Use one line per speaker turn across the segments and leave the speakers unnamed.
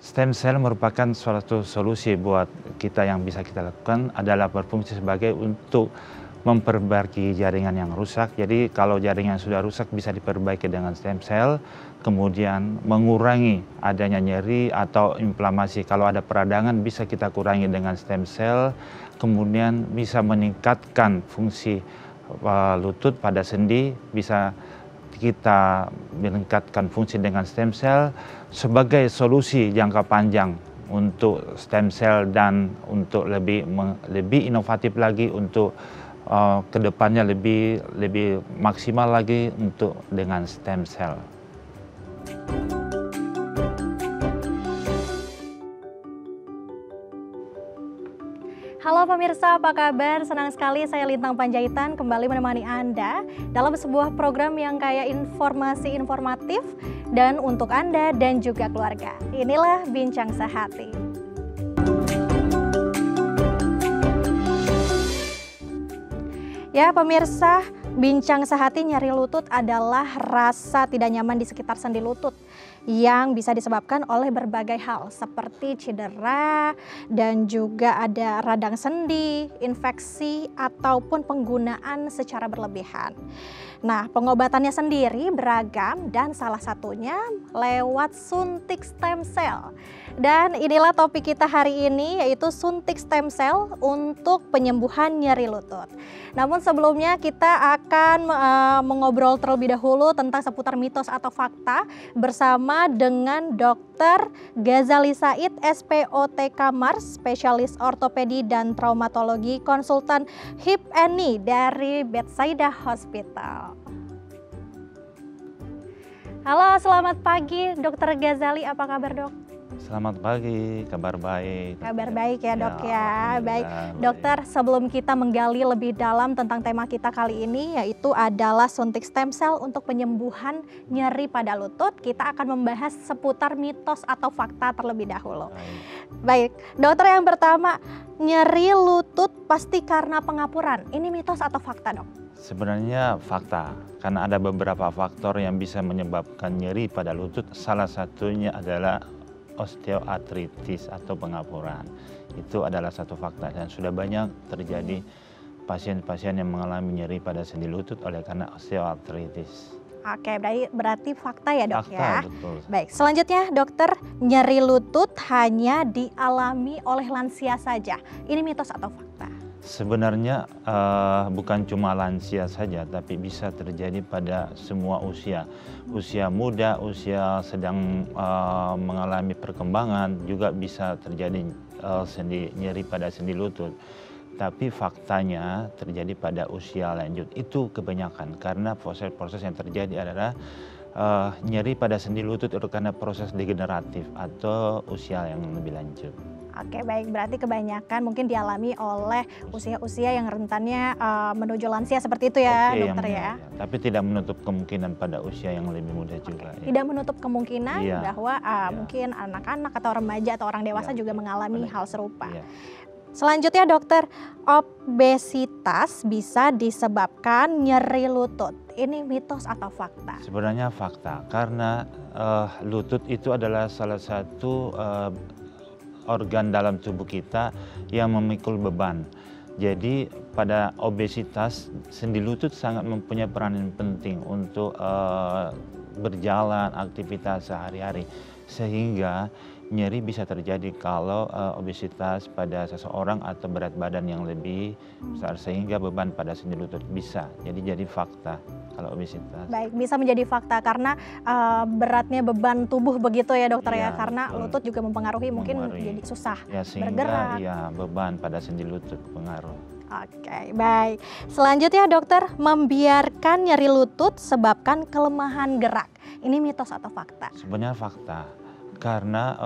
Stem cell merupakan suatu solusi buat kita yang bisa kita lakukan adalah berfungsi sebagai untuk memperbaiki jaringan yang rusak. Jadi kalau jaringan sudah rusak bisa diperbaiki dengan stem cell, kemudian mengurangi adanya nyeri atau inflamasi. Kalau ada peradangan bisa kita kurangi dengan stem cell, kemudian bisa meningkatkan fungsi lutut pada sendi, bisa kita meningkatkan fungsi dengan stem cell sebagai solusi jangka panjang untuk stem cell dan untuk lebih inovatif lagi untuk kedepannya lebih maksimal lagi untuk dengan stem cell.
Halo pemirsa, apa kabar? Senang sekali saya Lintang Panjaitan kembali menemani Anda dalam sebuah program yang kaya informasi informatif dan untuk Anda dan juga keluarga. Inilah Bincang Sehati. Ya pemirsa, bincang sehati nyeri lutut adalah rasa tidak nyaman di sekitar sendi lutut yang bisa disebabkan oleh berbagai hal seperti cedera dan juga ada radang sendi, infeksi ataupun penggunaan secara berlebihan. Nah, pengobatannya sendiri beragam dan salah satunya lewat suntik stem cell. Dan inilah topik kita hari ini yaitu suntik stem cell untuk penyembuhan nyeri lutut. Namun sebelumnya kita akan mengobrol terlebih dahulu tentang seputar mitos atau fakta bersama dengan Dr. Ghazali Said, SPOTK Mars, spesialis ortopedi dan traumatologi, konsultan hip and knee dari Bethsaida Hospital. Halo, selamat pagi Dr. Ghazali, apa kabar dok?
Selamat pagi, kabar baik.
Kabar baik ya dok ya. Baik dokter, sebelum kita menggali lebih dalam tentang tema kita kali ini yaitu adalah suntik stem cell untuk penyembuhan nyeri pada lutut, kita akan membahas seputar mitos atau fakta terlebih dahulu. Baik, dokter yang pertama, nyeri lutut pasti karena pengapuran. Ini mitos atau fakta dok?
Sebenarnya fakta, karena ada beberapa faktor yang bisa menyebabkan nyeri pada lutut. Salah satunya adalah osteoartritis atau pengapuran. Itu adalah satu fakta dan sudah banyak terjadi pasien-pasien yang mengalami nyeri pada sendi lutut oleh karena osteoartritis.
Oke, berarti fakta ya dok
fakta,
ya.
Betul.
Baik, selanjutnya dokter, nyeri lutut hanya dialami oleh lansia saja. Ini mitos atau fakta?
Sebenarnya bukan cuma lansia saja, tapi bisa terjadi pada semua usia. Usia muda, usia sedang mengalami perkembangan juga bisa terjadi nyeri pada sendi lutut. Tapi faktanya terjadi pada usia lanjut. Itu kebanyakan karena proses-proses yang terjadi adalah nyeri pada sendi lutut itu karena proses degeneratif atau usia yang lebih lanjut.
Oke baik, berarti kebanyakan mungkin dialami oleh usia-usia yang rentannya menuju lansia seperti itu ya dokter ya.
Tapi tidak menutup kemungkinan pada usia yang lebih muda juga.
Ya. Tidak menutup kemungkinan bahwa mungkin anak-anak atau remaja atau orang dewasa juga mengalami hal serupa. Selanjutnya dokter, obesitas bisa disebabkan nyeri lutut. Ini mitos atau fakta?
Sebenarnya fakta, karena lutut itu adalah salah satu organ dalam tubuh kita yang memikul beban. Jadi pada obesitas, sendi lutut sangat mempunyai peranan penting untuk berjalan aktivitas sehari-hari. Sehingga nyeri bisa terjadi kalau obesitas pada seseorang atau berat badan yang lebih besar sehingga beban pada sendi lutut bisa jadi fakta kalau obesitas.
Baik, bisa menjadi fakta karena beratnya beban tubuh begitu ya dokter ya, karena lutut juga mempengaruhi mungkin jadi susah bergerak.
Ya, beban pada sendi lutut pengaruh.
Oke, baik. Selanjutnya dokter, membiarkan nyeri lutut sebabkan kelemahan gerak. Ini mitos atau fakta?
Sebenarnya fakta. Karena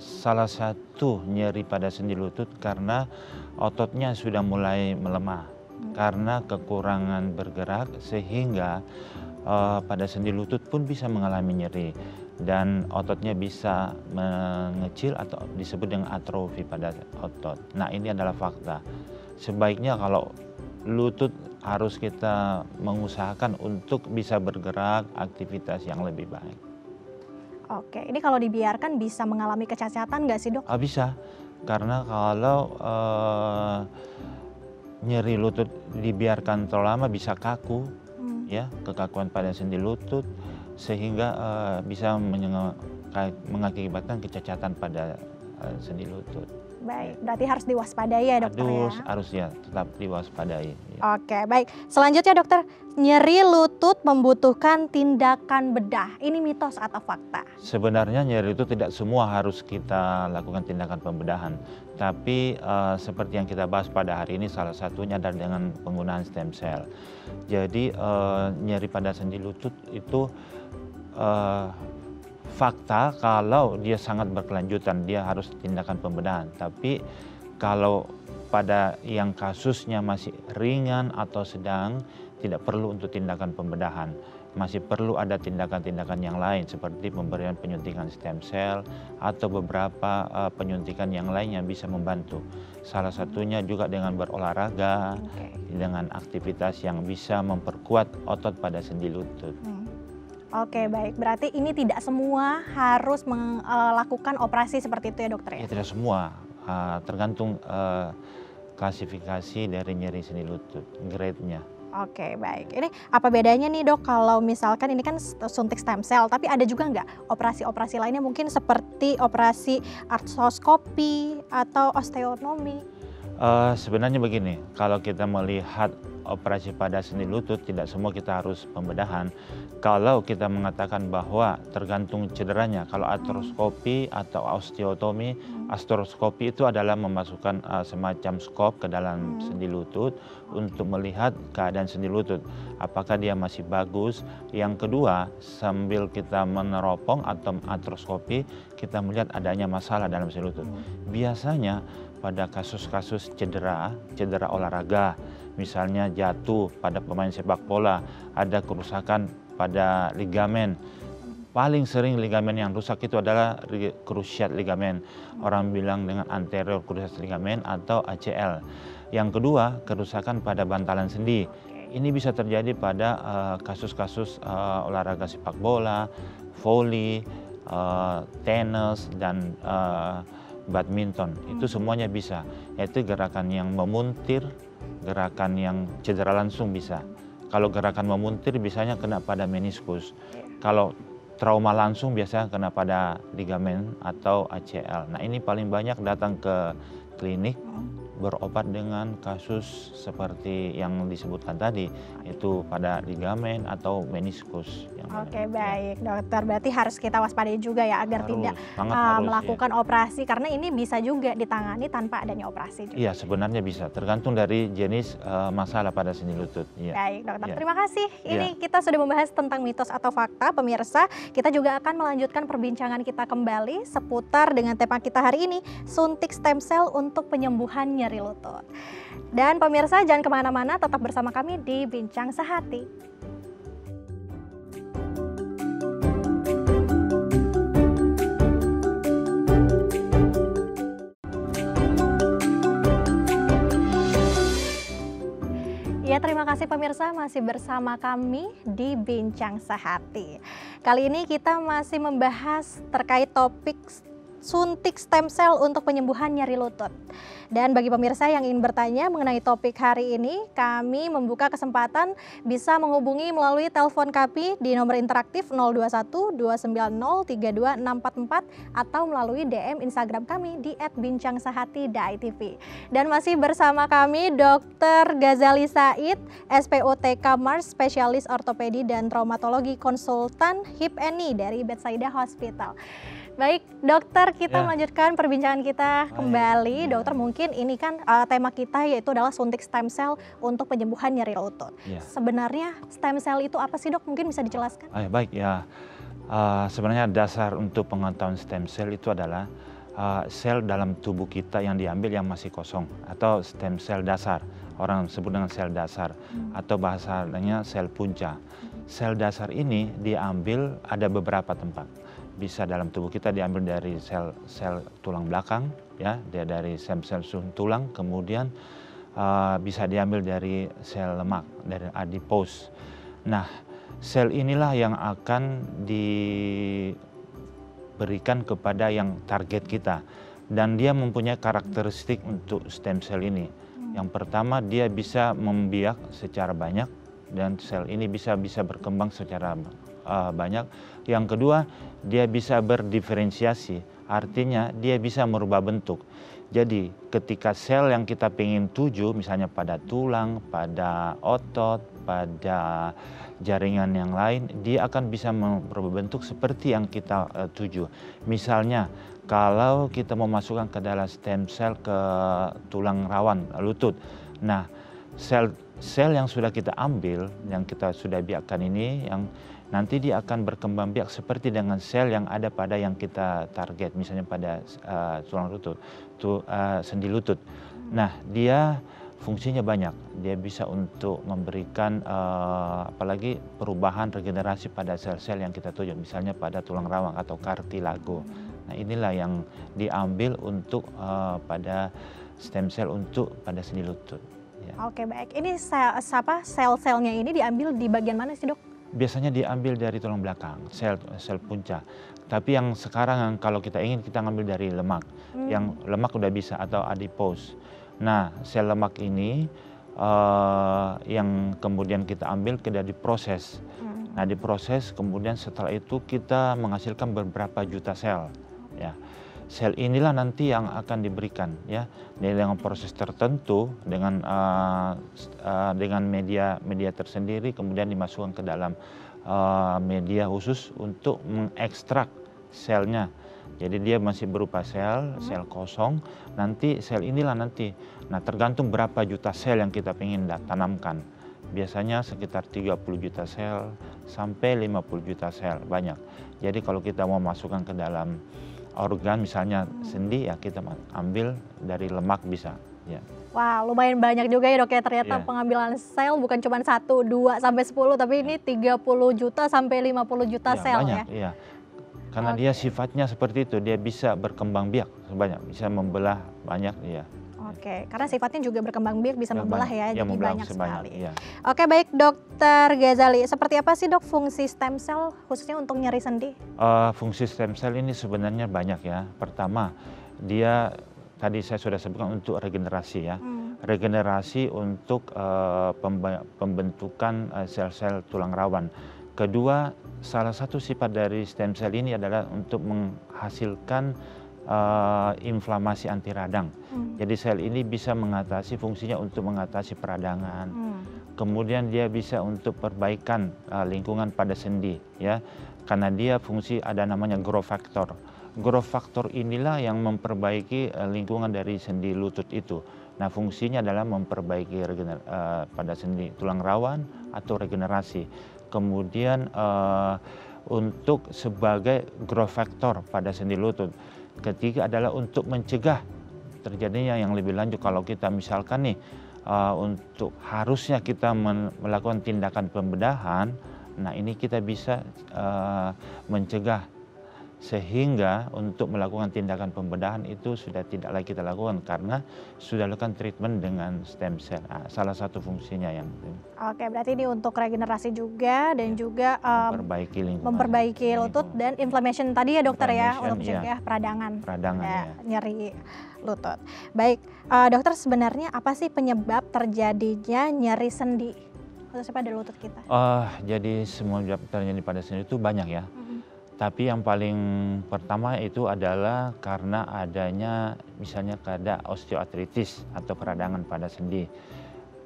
salah satu nyeri pada sendi lutut karena ototnya sudah mulai melemah karena kekurangan bergerak sehingga pada sendi lutut pun bisa mengalami nyeri dan ototnya bisa mengecil atau disebut dengan atrofi pada otot. Nah ini adalah fakta. Sebaiknya kalau lutut harus kita mengusahakan untuk bisa bergerak aktivitas yang lebih baik.
Oke, ini kalau dibiarkan bisa mengalami kecacatan nggak sih dok?
Bisa, karena kalau nyeri lutut dibiarkan terlalu lama bisa kaku,
Hmm.
ya, kekakuan pada sendi lutut, sehingga bisa mengakibatkan kecacatan pada sendi lutut.
Baik, berarti harus diwaspadai ya dokter ya?
Harus ya tetap diwaspadai. Ya.
Oke, baik. Selanjutnya dokter, nyeri lutut membutuhkan tindakan bedah. Ini mitos atau fakta?
Sebenarnya nyeri itu tidak semua harus kita lakukan tindakan pembedahan. Tapi seperti yang kita bahas pada hari ini salah satunya adalah dengan penggunaan stem cell. Jadi nyeri pada sendi lutut itu fakta kalau dia sangat berkelanjutan, dia harus tindakan pembedahan. Tapi kalau pada yang kasusnya masih ringan atau sedang, tidak perlu untuk tindakan pembedahan. Masih perlu ada tindakan-tindakan yang lain seperti pemberian penyuntikan stem cell atau beberapa penyuntikan yang lain yang bisa membantu. Salah satunya juga dengan berolahraga, dengan aktivitas yang bisa memperkuat otot pada sendi lutut.
Oke, baik. Berarti ini tidak semua harus melakukan operasi seperti itu ya dokter ya?
Ya tidak semua, tergantung klasifikasi dari nyeri sendi lutut, grade-nya.
Oke, baik. Ini apa bedanya nih dok kalau misalkan ini kan suntik stem cell, tapi ada juga nggak operasi-operasi lainnya mungkin seperti operasi artroskopi atau osteotomi?
Sebenarnya begini, kalau kita melihat operasi pada sendi lutut tidak semua kita harus pembedahan. Kalau kita mengatakan bahwa tergantung cederanya, kalau artroskopi atau osteotomi, artroskopi itu adalah memasukkan semacam skop ke dalam sendi lutut untuk melihat keadaan sendi lutut, apakah dia masih bagus. Yang kedua, sambil kita meneropong atau artroskopi, kita melihat adanya masalah dalam sendi lutut. Biasanya pada kasus-kasus cedera olahraga, misalnya jatuh pada pemain sepak bola, ada kerusakan pada ligamen. Paling sering ligamen yang rusak itu adalah cruciate ligamen. Orang bilang dengan anterior cruciate ligamen atau ACL. Yang kedua, kerusakan pada bantalan sendi. Ini bisa terjadi pada kasus-kasus olahraga sepak bola, voli, tenis, dan badminton. Itu semuanya bisa, yaitu gerakan yang memuntir, gerakan yang cedera langsung bisa. Kalau gerakan memuntir biasanya kena pada meniskus. Kalau trauma langsung biasanya kena pada ligamen atau ACL. Nah ini paling banyak datang ke klinik berobat dengan kasus seperti yang disebutkan tadi, itu pada ligamen atau meniskus.
Oke, baik dokter, berarti harus kita waspadai juga ya agar tidak
harus,
melakukan operasi, karena ini bisa juga ditangani tanpa adanya operasi juga.
Iya, sebenarnya bisa, tergantung dari jenis masalah pada sendi lutut. Ya.
Baik dokter, terima kasih. Ini kita sudah membahas tentang mitos atau fakta. Pemirsa, kita juga akan melanjutkan perbincangan kita kembali seputar dengan tema kita hari ini, suntik stem cell untuk penyembuhan nyeri lutut. Dan pemirsa jangan kemana-mana, tetap bersama kami di Bincang Sehati. Ya, terima kasih pemirsa masih bersama kami di Bincang Sehati. Kali ini kita masih membahas terkait topik suntik stem cell untuk penyembuhan nyeri lutut. Dan bagi pemirsa yang ingin bertanya mengenai topik hari ini, kami membuka kesempatan bisa menghubungi melalui telepon kami di nomor interaktif 021 290 32644 atau melalui DM Instagram kami di @bincangsehati.tv. Dan masih bersama kami Dr. Ghazali Said, SPOTK Mars, spesialis ortopedi dan traumatologi, konsultan hip and knee dari Bethsaida Hospital. Baik dokter, kita melanjutkan perbincangan kita kembali. Dokter, mungkin ini kan tema kita yaitu adalah suntik stem cell untuk penyembuhan nyeri lutut. Sebenarnya stem cell itu apa sih dok? Mungkin bisa dijelaskan?
Baik ya, sebenarnya dasar untuk pengetahuan stem cell itu adalah sel dalam tubuh kita yang diambil yang masih kosong atau stem cell dasar. Orang sebut dengan sel dasar atau bahasanya sel punca. Sel dasar ini diambil ada beberapa tempat. Bisa dalam tubuh kita diambil dari sel tulang belakang, ya, dari sel susun tulang, kemudian bisa diambil dari sel lemak, dari adipose. Nah, sel inilah yang akan berikan kepada yang target kita. Dan dia mempunyai karakteristik untuk stem cell ini. Yang pertama, dia bisa membiak secara banyak dan sel ini bisa berkembang secara banyak. Yang kedua, dia bisa berdiferensiasi, artinya dia bisa merubah bentuk. Jadi ketika sel yang kita ingin tuju, misalnya pada tulang, pada otot, pada jaringan yang lain, dia akan bisa merubah bentuk seperti yang kita tuju. Misalnya kalau kita memasukkan ke dalam stem cell ke tulang rawan lutut, nah sel yang sudah kita ambil, yang kita sudah biakkan ini, yang nanti dia akan berkembang biak seperti dengan sel yang ada pada yang kita target, misalnya pada tulang lutut, sendi lutut. Nah, dia fungsinya banyak. Dia bisa untuk memberikan apalagi perubahan regenerasi pada sel-sel yang kita tuju, misalnya pada tulang rawan atau kartilago. Nah, inilah yang diambil untuk pada stem cell untuk pada sendi lutut. Ya.
Oke, baik. Ini sel-selnya ini diambil di bagian mana sih, Dok?
Biasanya diambil dari tulang belakang, sel punca. Tapi yang sekarang kalau kita ingin, kita ngambil dari lemak. Yang lemak udah bisa, atau adipose. Nah, sel lemak ini yang kemudian kita ambil, kita diproses. Nah, diproses, kemudian setelah itu kita menghasilkan beberapa juta sel. Ya. Sel inilah nanti yang akan diberikan, ya, dengan proses tertentu, dengan media tersendiri, kemudian dimasukkan ke dalam media khusus untuk mengekstrak selnya. Jadi dia masih berupa sel kosong. Nanti sel inilah nanti, nah tergantung berapa juta sel yang kita ingin tanamkan. Biasanya sekitar 30 juta sel sampai 50 juta sel, banyak. Jadi kalau kita mau masukkan ke dalam organ, misalnya sendi, ya kita ambil dari lemak bisa. Ya.
Wah, lumayan banyak juga ya, Dok, ya, ternyata pengambilan sel bukan cuma 1, 2, sampai 10, tapi ini 30 juta sampai 50 juta sel
banyak, ya. Iya. Karena dia sifatnya seperti itu, dia bisa berkembang biak sebanyak, bisa membelah banyak, ya.
Oke, karena sifatnya juga berkembang biak, bisa membelah ya, jadi banyak sekali.
Ya.
Oke, baik Dokter Ghazali, seperti apa sih, Dok, fungsi stem cell khususnya untuk nyeri sendi?
Fungsi stem cell ini sebenarnya banyak ya. Pertama, dia tadi saya sudah sebutkan untuk regenerasi ya. Regenerasi untuk pembentukan sel-sel tulang rawan. Kedua, salah satu sifat dari stem cell ini adalah untuk menghasilkan inflamasi anti radang. Jadi sel ini bisa mengatasi, fungsinya untuk mengatasi peradangan. Kemudian dia bisa untuk perbaikan lingkungan pada sendi, ya. Karena dia fungsi ada namanya growth factor. Growth factor inilah yang memperbaiki lingkungan dari sendi lutut itu. Nah, fungsinya adalah memperbaiki pada sendi tulang rawan atau regenerasi. Kemudian untuk sebagai growth factor pada sendi lutut. Ketiga adalah untuk mencegah terjadinya yang lebih lanjut. Kalau kita misalkan nih untuk harusnya kita melakukan tindakan pembedahan, nah ini kita bisa mencegah, sehingga untuk melakukan tindakan pembedahan itu sudah tidak lagi kita lakukan karena sudah lakukan treatment dengan stem cell. Nah, salah satu fungsinya yang
Oke, berarti ini untuk regenerasi juga dan juga memperbaiki lutut dan inflammation tadi ya, Dokter, ya, untuk mencegah peradangan ya, nyeri lutut. Baik, Dokter, sebenarnya apa sih penyebab terjadinya nyeri sendi khususnya pada lutut kita?
Jadi semua penyebab terjadi pada sendi itu banyak ya. Tapi yang paling pertama itu adalah karena adanya misalnya ada osteoartritis atau peradangan pada sendi.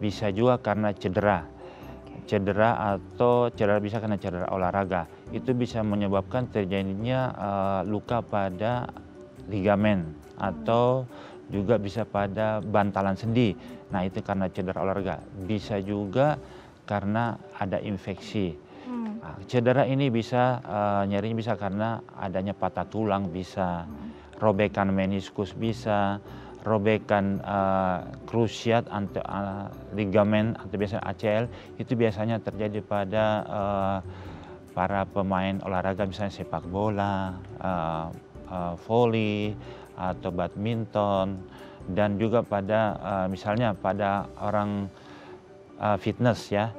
Bisa juga karena cedera. Cedera bisa karena cedera olahraga. Itu bisa menyebabkan terjadinya luka pada ligamen atau juga bisa pada bantalan sendi. Nah, itu karena cedera olahraga. Bisa juga karena ada infeksi. Nah, cedera ini bisa nyerinya bisa karena adanya patah tulang, bisa robekan meniskus, bisa robekan krusiat ligamen atau biasanya ACL. Itu biasanya terjadi pada para pemain olahraga, misalnya sepak bola, voli atau badminton, dan juga pada misalnya pada orang fitness ya,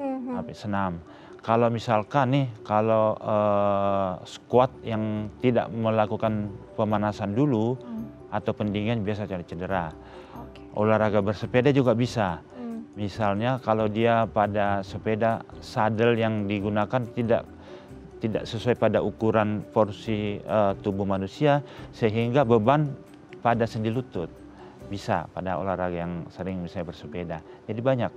senam. Kalau misalkan nih, kalau squat yang tidak melakukan pemanasan dulu atau pendinginan biasa jadi cedera. Olahraga bersepeda juga bisa. Misalnya kalau dia pada sepeda sadel yang digunakan tidak sesuai pada ukuran porsi tubuh manusia sehingga beban pada sendi lutut. Bisa pada olahraga yang sering misalnya bersepeda. Jadi banyak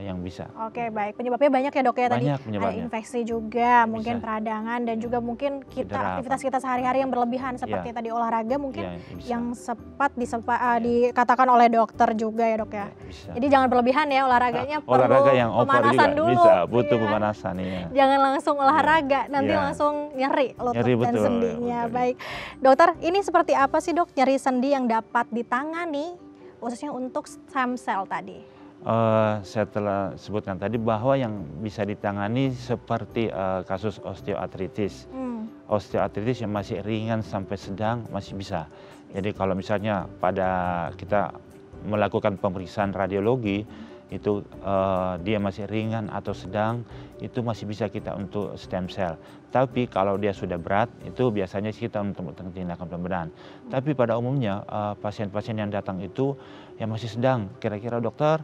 yang bisa.
Oke, baik. Penyebabnya banyak ya dok ya tadi.
Banyak penyebabnya.
Ada infeksi juga,
Bisa.
mungkin peradangan dan juga mungkin
Cedera,
aktivitas kita sehari-hari yang berlebihan seperti tadi olahraga mungkin yang dikatakan oleh dokter juga ya dok ya.
Bisa.
Jadi jangan berlebihan ya olahraganya,
olahraga
perlu
yang over
pemanasan
juga
dulu.
bisa, butuh
Iya.
pemanasan ya.
Jangan langsung olahraga, nanti langsung nyeri lutut
Nyeri,
dan
betul,
sendinya.
betul.
Baik, dokter, ini seperti apa sih dok nyeri sendi yang dapat ditangani khususnya untuk stem cell tadi?
Saya telah sebutkan tadi bahwa yang bisa ditangani seperti kasus osteoartritis. Osteoartritis yang masih ringan sampai sedang masih bisa. Jadi kalau misalnya pada kita melakukan pemeriksaan radiologi itu dia masih ringan atau sedang, itu masih bisa kita untuk stem cell. Tapi kalau dia sudah berat, itu biasanya kita untuk tindakan pembedahan. Tapi pada umumnya pasien-pasien yang datang itu yang masih sedang, kira-kira dokter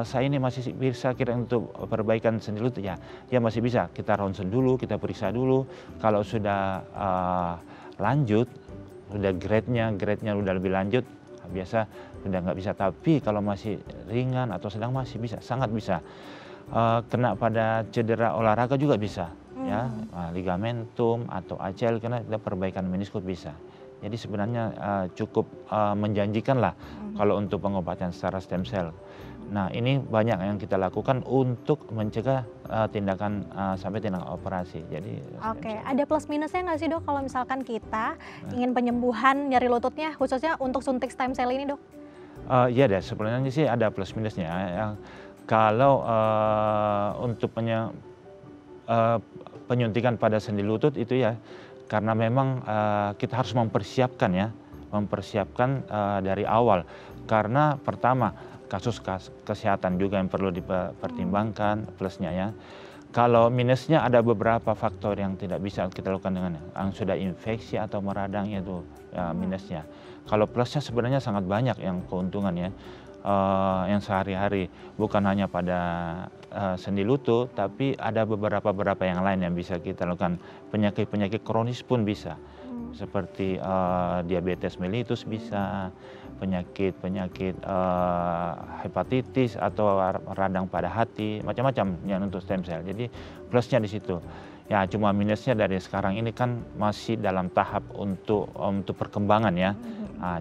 saya ini masih bisa kira untuk perbaikan sendi lutut ya, dia masih bisa. Kita ronsen dulu, kita periksa dulu. Kalau sudah lanjut, sudah grade-nya udah lebih lanjut, biasa sudah nggak bisa. Tapi kalau masih ringan atau sedang masih bisa, sangat bisa. Kena pada cedera olahraga juga bisa, ya, ligamentum atau ACL karena kita perbaikan meniskut bisa. Jadi sebenarnya cukup menjanjikan lah kalau untuk pengobatan secara stem cell. Nah ini banyak yang kita lakukan untuk mencegah tindakan sampai tindakan operasi. Jadi
Oke, ada plus minusnya nggak sih dok kalau misalkan kita ingin penyembuhan nyeri lututnya khususnya untuk suntik stem cell ini dok?
Iya deh, sebenarnya sih ada plus minusnya. Kalau untuk penyuntikan pada sendi lutut itu ya, karena memang kita harus mempersiapkan dari awal. Karena pertama kasus kesehatan juga yang perlu dipertimbangkan plusnya ya. Kalau minusnya ada beberapa faktor yang tidak bisa kita lakukan dengan yang sudah infeksi atau meradang itu minusnya. Kalau plusnya sebenarnya sangat banyak yang keuntungannya yang sehari-hari, bukan hanya pada sendi lutut, tapi ada beberapa yang lain yang bisa kita lakukan. Penyakit kronis pun bisa, seperti diabetes mellitus bisa, penyakit hepatitis atau radang pada hati, macam-macam yang untuk stem cell. Jadi plusnya di situ. Ya cuma minusnya dari sekarang ini kan masih dalam tahap untuk perkembangan ya.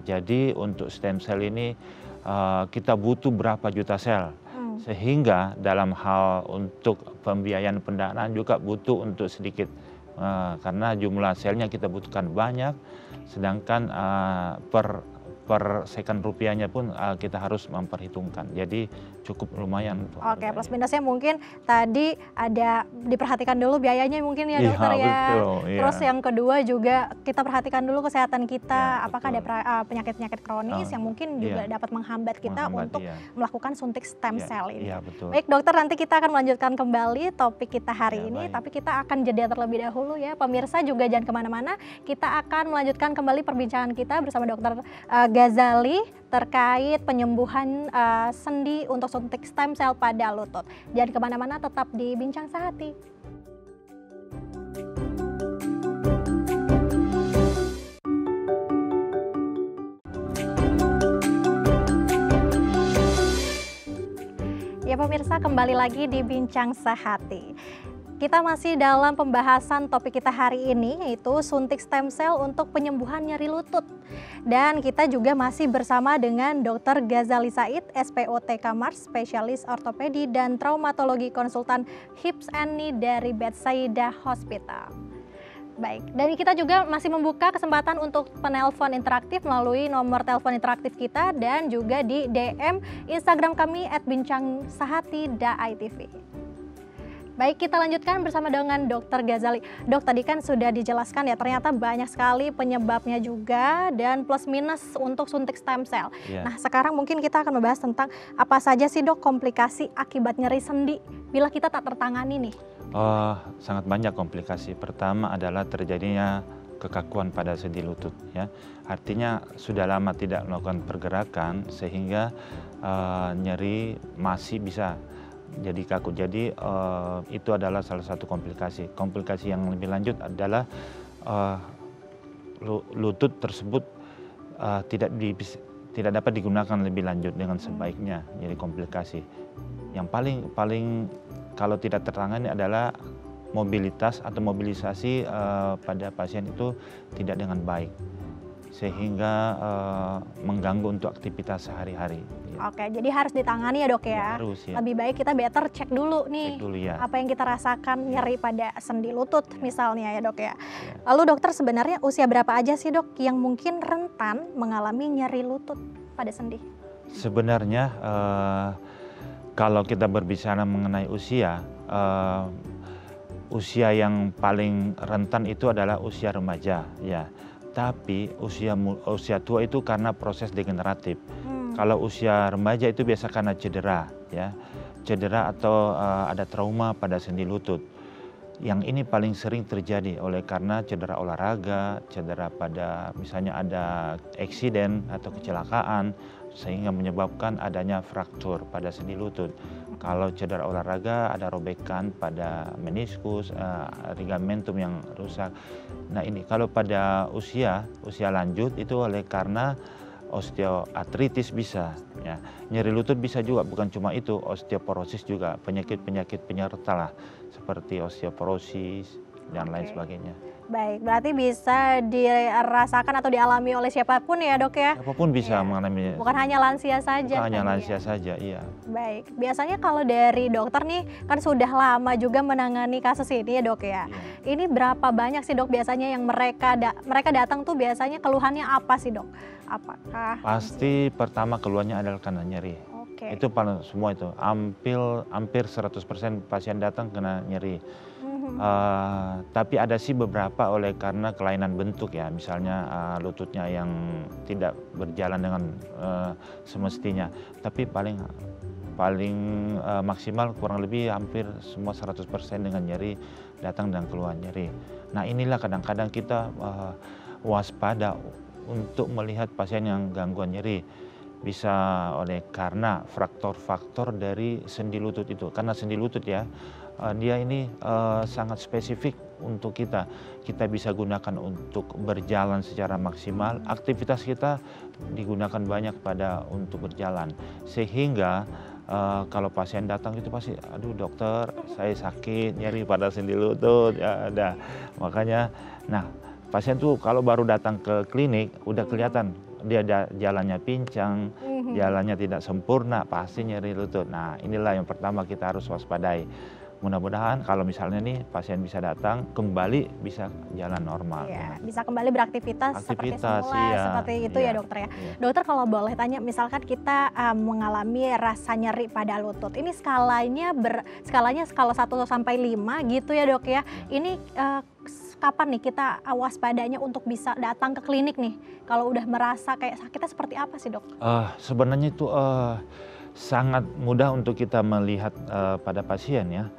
Jadi untuk stem cell ini kita butuh berapa juta sel. Sehingga dalam hal untuk pembiayaan pendanaan juga butuh untuk sedikit. Karena jumlah selnya kita butuhkan banyak, sedangkan per second rupiahnya pun kita harus memperhitungkan. Jadi cukup lumayan.
Oke, plus minusnya mungkin tadi ada diperhatikan dulu biayanya mungkin ya dokter ya.
Betul,
Terus yang kedua juga kita perhatikan dulu kesehatan kita.
Ya,
apakah ada penyakit-penyakit kronis yang mungkin juga dapat menghambat kita untuk melakukan suntik stem cell ini.
Iya, betul.
Baik dokter, nanti kita akan melanjutkan kembali topik kita hari ini. Baik. Tapi kita akan jeda terlebih dahulu ya. Pemirsa juga jangan kemana-mana. Kita akan melanjutkan kembali perbincangan kita bersama dokter Ghazali terkait penyembuhan sendi untuk suntik stem cell pada lutut. Jangan kemana-mana, tetap di Bincang Sehati. Ya pemirsa, kembali lagi di Bincang Sehati. Kita masih dalam pembahasan topik kita hari ini, yaitu suntik stem cell untuk penyembuhan nyeri lutut. Dan kita juga masih bersama dengan Dr. Ghazali Said, SPOTK Mars, spesialis ortopedi dan traumatologi konsultan hips and knee dari Bethsaida Hospital. Baik, dan kita juga masih membuka kesempatan untuk penelpon interaktif melalui nomor telepon interaktif kita dan juga di DM Instagram kami @bincangsehati.itv. Baik, kita lanjutkan bersama dengan Dokter Ghazali. Dok, tadi kan sudah dijelaskan ya, ternyata banyak sekali penyebabnya juga dan plus minus untuk suntik stem cell.
Yeah.
Nah, sekarang mungkin kita akan membahas tentang apa saja sih dok komplikasi akibat nyeri sendi bila kita tak tertangani nih?
Sangat banyak komplikasi. Pertama adalah terjadinya kekakuan pada sendi lutut, ya. Artinya sudah lama tidak melakukan pergerakan sehingga nyeri masih bisa jadi kaku. Jadi itu adalah salah satu komplikasi. Komplikasi yang lebih lanjut adalah lutut tersebut tidak dapat digunakan lebih lanjut dengan sebaiknya. Jadi komplikasi. Yang paling kalau tidak tertangani adalah mobilitas atau mobilisasi pada pasien itu tidak dengan baik, sehingga mengganggu untuk aktivitas sehari-hari.
Oke, jadi harus ditangani ya dok ya?
Harus, ya.
Lebih baik kita better cek dulu nih
ya.
apa yang kita rasakan nyeri pada sendi lutut misalnya ya dok ya. Lalu dokter, sebenarnya usia berapa aja sih dok yang mungkin rentan mengalami nyeri lutut pada sendi?
Sebenarnya kalau kita berbicara mengenai usia, usia yang paling rentan itu adalah usia remaja, ya. Tapi usia tua itu karena proses degeneratif. Kalau usia remaja itu biasa karena cedera, ya, cedera atau ada trauma pada sendi lutut. Yang ini paling sering terjadi oleh karena cedera olahraga, cedera pada misalnya ada eksiden atau kecelakaan sehingga menyebabkan adanya fraktur pada sendi lutut. Kalau cedera olahraga ada robekan pada meniskus, ligamentum yang rusak. Nah ini kalau pada usia lanjut itu oleh karena osteoartritis bisa, ya. Nyeri lutut bisa juga, bukan cuma itu, osteoporosis juga, penyakit-penyakit penyerta lah, seperti osteoporosis dan lain sebagainya.
Baik, berarti bisa dirasakan atau dialami oleh siapapun ya dok ya?
Siapapun bisa mengalaminya.
Bukan hanya lansia saja.
Bukan hanya lansia saja, iya.
Baik, biasanya kalau dari dokter nih kan sudah lama juga menangani kasus ini ya dok ya. Ini berapa banyak sih dok biasanya yang mereka datang tuh biasanya keluhannya apa sih dok? Apakah
pasti pertama keluhannya adalah karena nyeri. Itu paling semua itu, hampir 100% pasien datang kena nyeri. Tapi ada sih beberapa oleh karena kelainan bentuk ya, misalnya lututnya yang tidak berjalan dengan semestinya. Tapi paling maksimal kurang lebih hampir semua 100% dengan nyeri datang dan keluhan nyeri. Nah inilah kadang-kadang kita waspada untuk melihat pasien yang gangguan nyeri. Bisa oleh karena faktor-faktor dari sendi lutut itu. Karena sendi lutut ya, dia ini sangat spesifik untuk kita. Kita bisa gunakan untuk berjalan secara maksimal. Aktivitas kita digunakan banyak untuk berjalan. Sehingga kalau pasien datang itu pasti, aduh dokter saya sakit, nyeri pada sendi lutut. Ya ada. Makanya, nah pasien tuh kalau baru datang ke klinik udah kelihatan dia jalannya pincang, jalannya tidak sempurna, pasti nyeri lutut. Nah inilah yang pertama kita harus waspadai. Mudah-mudahan kalau misalnya nih pasien bisa datang kembali bisa jalan normal.
Ya, bisa kembali beraktivitas seperti semula, seperti itu ya dokter ya. Dokter kalau boleh tanya, misalkan kita mengalami rasa nyeri pada lutut, ini skalanya skala 1 sampai 5 gitu ya dok ya. Ini kapan nih kita waspadanya untuk bisa datang ke klinik nih? Kalau udah merasa kayak sakitnya seperti apa sih dok?
Sebenarnya itu sangat mudah untuk kita melihat pada pasien ya.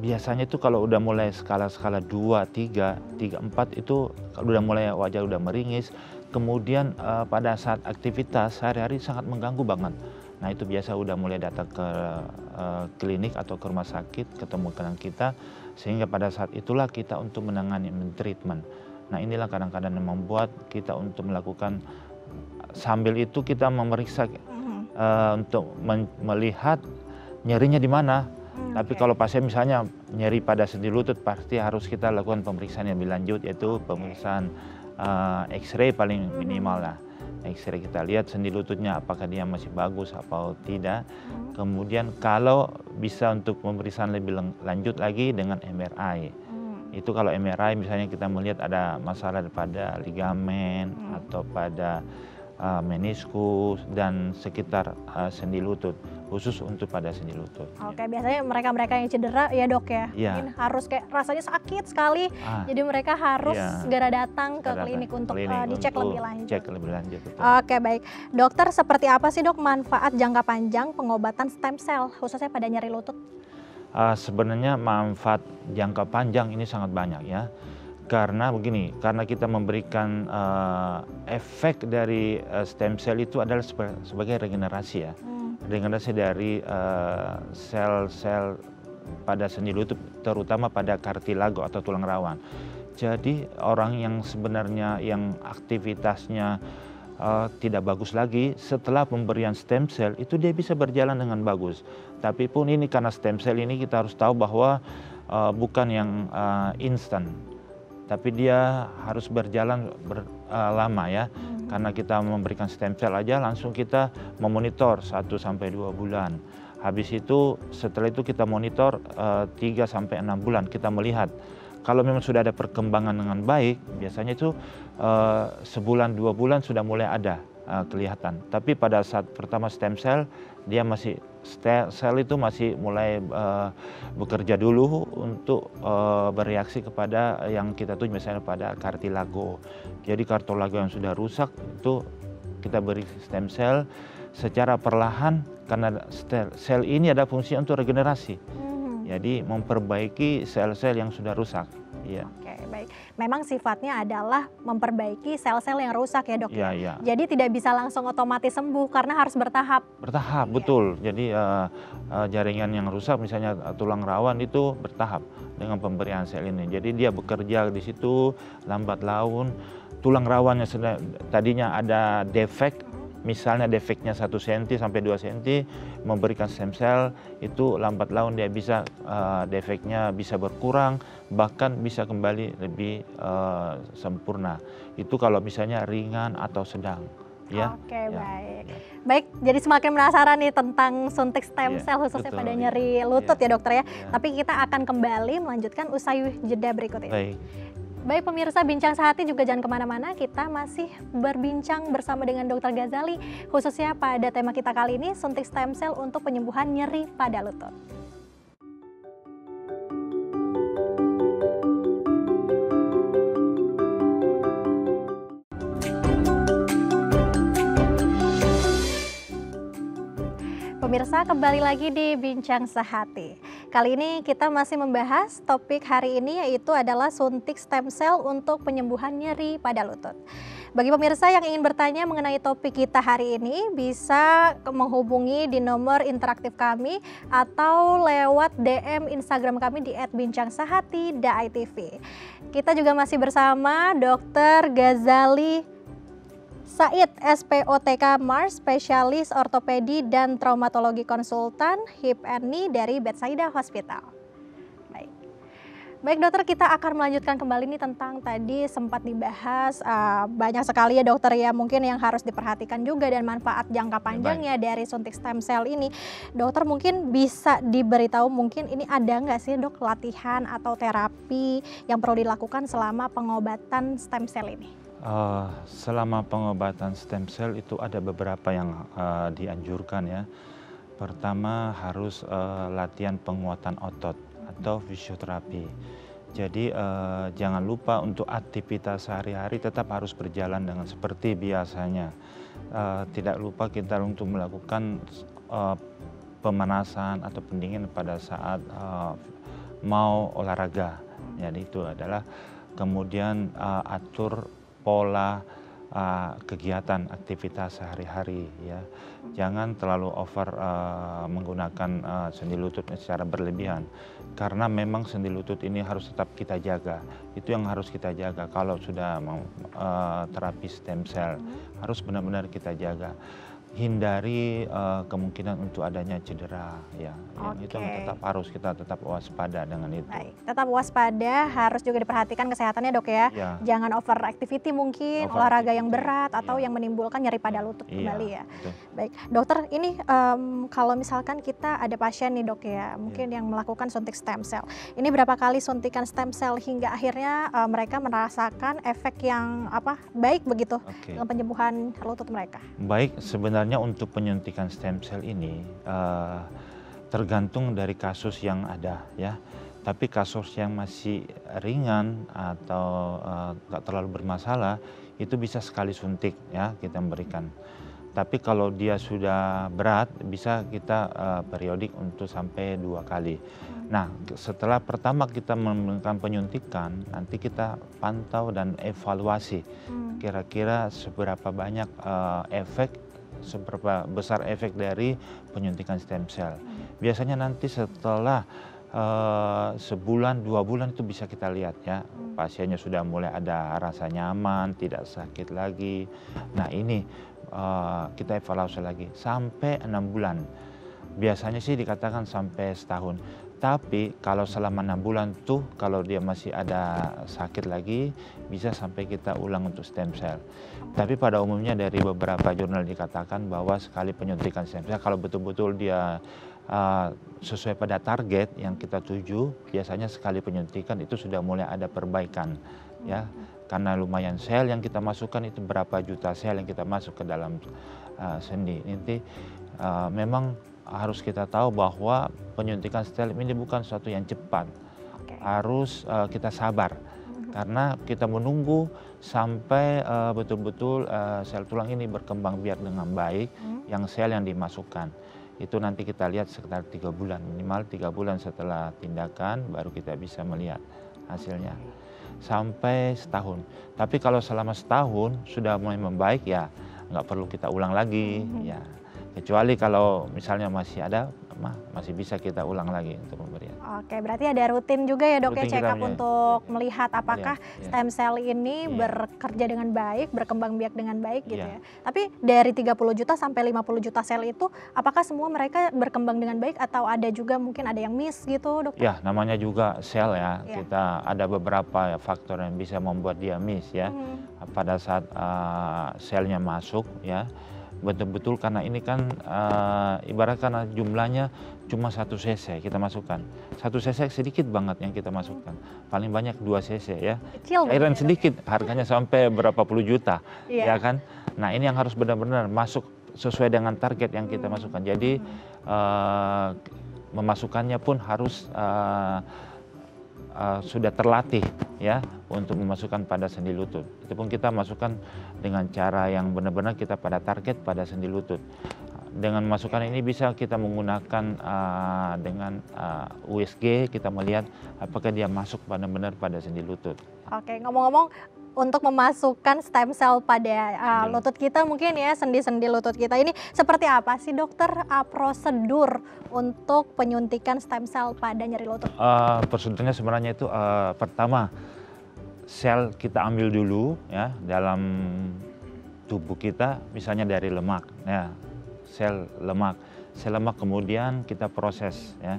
Biasanya itu kalau udah mulai skala 2, 3, 4 itu kalau udah mulai wajah udah meringis. Kemudian pada saat aktivitas sehari-hari sangat mengganggu banget. Nah itu biasa udah mulai datang ke klinik atau ke rumah sakit, ketemu dengan kita. Sehingga pada saat itulah kita untuk menangani, treatment. Nah inilah kadang-kadang yang membuat kita untuk melakukan, sambil itu kita memeriksa untuk melihat nyerinya di mana. Tapi kalau pasien misalnya nyeri pada sendi lutut, pasti harus kita lakukan pemeriksaan yang lebih lanjut, yaitu pemeriksaan X-ray paling minimal lah. X-ray kita lihat sendi lututnya apakah dia masih bagus atau tidak. Kemudian kalau bisa untuk pemeriksaan lebih lanjut lagi dengan MRI. Itu kalau MRI misalnya kita melihat ada masalah pada ligamen atau pada meniskus dan sekitar sendi lutut, khusus untuk pada sendi lutut.
Oke, biasanya mereka-mereka yang cedera ya dok ya,
Iya.
mungkin harus kayak rasanya sakit sekali, jadi mereka harus
Iya.
segera datang ke klinik untuk dicek
untuk
lebih lanjut.
Cek lebih lanjut, betul.
Oke baik, dokter seperti apa sih dok manfaat jangka panjang pengobatan stem cell khususnya pada nyeri lutut?
Sebenarnya manfaat jangka panjang ini sangat banyak ya. Karena begini, karena kita memberikan efek dari stem cell itu adalah sebagai regenerasi ya. Regenerasi dari sel-sel pada sendi lutut, terutama pada kartilago atau tulang rawan. Jadi orang yang sebenarnya yang aktivitasnya tidak bagus lagi, setelah pemberian stem cell itu dia bisa berjalan dengan bagus. Tapi pun ini karena stem cell ini kita harus tahu bahwa bukan yang instan, tapi dia harus berjalan lama ya. Karena kita memberikan stem cell aja langsung kita memonitor 1 sampai 2 bulan. Habis itu setelah itu kita monitor 3 sampai 6 bulan kita melihat. Kalau memang sudah ada perkembangan dengan baik, biasanya itu sebulan 2 bulan sudah mulai ada kelihatan. Tapi pada saat pertama stem cell, dia masih sel itu masih mulai bekerja dulu untuk bereaksi kepada yang kita tuju, misalnya pada kartilago. Jadi kartilago yang sudah rusak itu kita beri stem cell secara perlahan, karena sel ini ada fungsi untuk regenerasi. Jadi memperbaiki sel-sel yang sudah rusak. Ya.
Oke, baik. Memang sifatnya adalah memperbaiki sel-sel yang rusak ya dok?
Ya, ya.
Jadi tidak bisa langsung otomatis sembuh karena harus bertahap.
Bertahap, betul. Jadi jaringan yang rusak, misalnya tulang rawan itu bertahap dengan pemberian sel ini. Jadi dia bekerja di situ lambat laun. Tulang rawannya tadinya ada defek, misalnya defeknya 1 cm sampai 2 cm, memberikan stem cell itu lambat laun dia bisa defeknya bisa berkurang, bahkan bisa kembali lebih sempurna. Itu kalau misalnya ringan atau sedang. Ya.
Oke,
ya,
baik.
ya.
Baik, jadi semakin penasaran nih tentang suntik stem cell khususnya
betul,
pada nyeri lutut ya dokter ya.
Ya.
Tapi kita akan kembali melanjutkan usai jeda berikut ini.
Baik.
Baik pemirsa, Bincang Sehati juga jangan kemana-mana, kita masih berbincang bersama dengan Dr. Ghazali khususnya pada tema kita kali ini, suntik stem cell untuk penyembuhan nyeri pada lutut. Pemirsa, kembali lagi di Bincang Sehati. Kali ini kita masih membahas topik hari ini, yaitu adalah suntik stem cell untuk penyembuhan nyeri pada lutut. Bagi pemirsa yang ingin bertanya mengenai topik kita hari ini, bisa menghubungi di nomor interaktif kami atau lewat DM Instagram kami di @bincangsehati.itv. Kita juga masih bersama Dr. Ghazali Said, SPOTK Mars, spesialis ortopedi dan traumatologi konsultan hip and knee dari Bethsaida Hospital. Baik dokter, kita akan melanjutkan kembali nih tentang tadi sempat dibahas banyak sekali ya dokter ya, mungkin yang harus diperhatikan juga dan manfaat jangka panjangnya dari suntik stem cell ini. Dokter mungkin bisa diberitahu mungkin ini ada nggak sih dok latihan atau terapi yang perlu dilakukan selama pengobatan stem cell ini?
Selama pengobatan stem cell itu ada beberapa yang dianjurkan ya. Pertama harus latihan penguatan otot atau fisioterapi. Jadi jangan lupa untuk aktivitas sehari-hari tetap harus berjalan dengan seperti biasanya. Tidak lupa kita untuk melakukan pemanasan atau pendingin pada saat mau olahraga. Jadi itu adalah kemudian atur pola kegiatan aktivitas sehari-hari ya. Jangan terlalu over menggunakan sendi lutut secara berlebihan, karena memang sendi lutut ini harus tetap kita jaga. Itu yang harus kita jaga kalau sudah mau terapi stem cell, harus benar-benar kita jaga. hindari kemungkinan untuk adanya cedera ya. Yang itu tetap harus kita tetap waspada dengan itu.
Baik, tetap waspada, harus juga diperhatikan kesehatannya dok ya. Jangan over activity mungkin, olahraga yang berat atau yang menimbulkan nyeri pada lutut kembali ya. Betul. Baik, dokter ini kalau misalkan kita ada pasien nih dok ya, mungkin yang melakukan suntik stem cell. Ini berapa kali suntikan stem cell hingga akhirnya mereka merasakan efek yang baik begitu dalam penyembuhan lutut mereka?
Baik, sebenarnya untuk penyuntikan stem cell ini tergantung dari kasus yang ada ya. Tapi kasus yang masih ringan atau nggak terlalu bermasalah itu bisa sekali suntik ya kita memberikan. Tapi kalau dia sudah berat bisa kita periodik untuk sampai 2 kali. Nah, setelah pertama kita melakukan penyuntikan, nanti kita pantau dan evaluasi kira-kira seberapa banyak seberapa besar efek dari penyuntikan stem cell. Biasanya nanti setelah sebulan, 2 bulan itu bisa kita lihat ya, pasiennya sudah mulai ada rasa nyaman, tidak sakit lagi. Nah ini kita evaluasi lagi sampai 6 bulan. Biasanya sih dikatakan sampai setahun. Tapi kalau selama 6 bulan tuh kalau dia masih ada sakit lagi bisa sampai kita ulang untuk stem cell. Tapi pada umumnya dari beberapa jurnal dikatakan bahwa sekali penyuntikan stem cell kalau betul-betul dia sesuai pada target yang kita tuju, biasanya sekali penyuntikan itu sudah mulai ada perbaikan ya. Karena lumayan sel yang kita masukkan itu berapa juta sel yang kita masuk ke dalam sendi. Nanti memang harus kita tahu bahwa penyuntikan stem ini bukan sesuatu yang cepat. Harus kita sabar karena kita menunggu sampai betul-betul sel tulang ini berkembang biak dengan baik, yang sel yang dimasukkan. Itu nanti kita lihat sekitar 3 bulan, minimal 3 bulan setelah tindakan baru kita bisa melihat hasilnya. Sampai setahun. Tapi kalau selama setahun sudah mulai membaik ya nggak perlu kita ulang lagi ya. Kecuali kalau misalnya masih ada, masih bisa kita ulang lagi untuk pemberian.
Oke, berarti ada rutin juga ya dok ya check up untuk melihat apakah stem cell ini bekerja dengan baik, berkembang biak dengan baik gitu ya. Tapi dari 30 juta sampai 50 juta sel itu, apakah semua mereka berkembang dengan baik atau ada juga mungkin ada yang miss gitu dokter?
Ya, namanya juga sel ya. Kita ada beberapa faktor yang bisa membuat dia miss ya. Pada saat selnya masuk ya. Betul-betul karena ini kan ibarat karena jumlahnya cuma 1 cc kita masukkan. 1 cc sedikit banget yang kita masukkan. Paling banyak 2 cc ya. Cairan sedikit, harganya sampai berapa puluh juta ya kan. Nah ini yang harus benar-benar masuk sesuai dengan target yang kita masukkan. Jadi memasukkannya pun harus sudah terlatih ya untuk memasukkan pada sendi lutut. Itu pun kita masukkan dengan cara yang benar-benar kita pada target pada sendi lutut. Dengan masukan ini bisa kita menggunakan dengan USG, kita melihat apakah dia masuk benar-benar pada sendi lutut.
Oke, ngomong-ngomong untuk memasukkan stem cell pada lutut kita mungkin ya, sendi-sendi lutut kita ini seperti apa sih dokter prosedur untuk penyuntikan stem cell pada nyeri lutut?
Prosedurnya sebenarnya itu pertama sel kita ambil dulu ya dalam tubuh kita, misalnya dari lemak ya, sel lemak kemudian kita proses ya.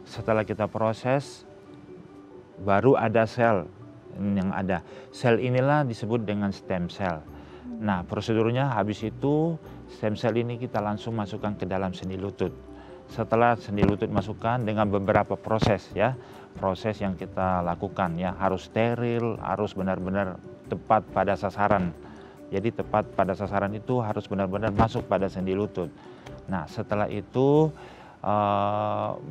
Setelah kita proses baru ada sel yang ada. Sel inilah disebut dengan stem cell. Nah, prosedurnya habis itu stem cell ini kita langsung masukkan ke dalam sendi lutut. Setelah sendi lutut masukkan dengan beberapa proses ya. Proses yang kita lakukan ya, harus steril, harus benar-benar tepat pada sasaran. Jadi tepat pada sasaran itu harus benar-benar masuk pada sendi lutut. Nah, setelah itu